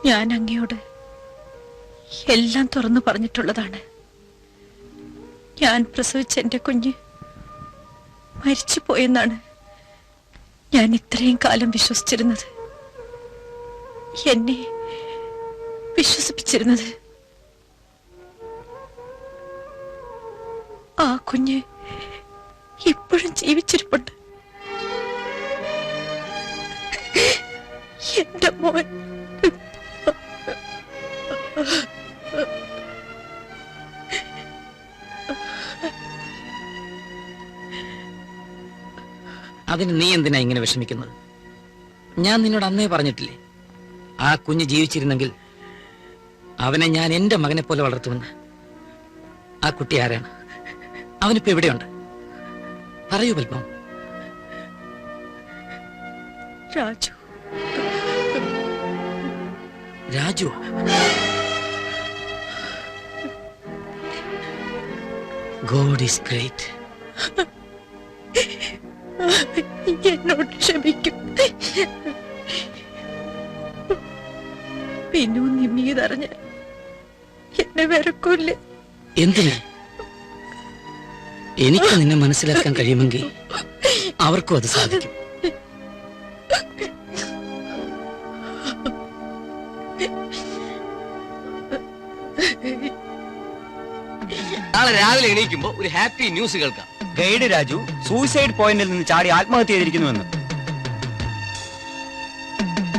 ഞാൻ അങ്ങയോട് എല്ലാം തുറന്നു പറഞ്ഞിട്ടുള്ളതാണ്. ഞാൻ പ്രസവിച്ച എന്റെ കുഞ്ഞ് മരിച്ചു പോയെന്നാണ് ഞാൻ ഇത്രയും കാലം വിശ്വസിച്ചിരുന്നത്, എന്നെ വിശ്വസിപ്പിച്ചിരുന്നത്. ആ കുഞ്ഞ് ഇപ്പോഴും ജീവിച്ചിരിപ്പുണ്ട്. എന്റെ മോൻ. അതിന് നീ എന്തിനാ ഇങ്ങനെ വിഷമിക്കുന്നത്? ഞാൻ നിന്നോട് അന്നേ പറഞ്ഞിട്ടില്ലേ, ആ കുഞ്ഞ് ജീവിച്ചിരുന്നെങ്കിൽ അവനെ ഞാൻ എന്റെ മകനെ പോലെ വളർത്തുമെന്ന്. ആ കുട്ടി ആരാണ്? അവനിപ്പോ എവിടെയുണ്ട്? പറയൂ Padmam. Raju. Raju? God is great. എന്നോട് ക്ഷമിക്കും. പിന്നെ നിമ്മീതറിഞ്ഞ എന്നെ വെറുക്കൂല്ലേ? എന്തിന്? എനിക്ക് നിന്നെ മനസ്സിലാക്കാൻ കഴിയുമെങ്കിൽ അവർക്കും അത് സാധിക്കും. നാളെ രാവിലെ എണീക്കുമ്പോ ഒരു ഹാപ്പി ന്യൂസ് കേൾക്കാം. ഗൈഡ് രാജു സൂയിസൈഡ് പോയിന്റിൽ നിന്ന് ചാടി ആത്മഹത്യ ചെയ്തിരിക്കുന്നുവെന്ന്.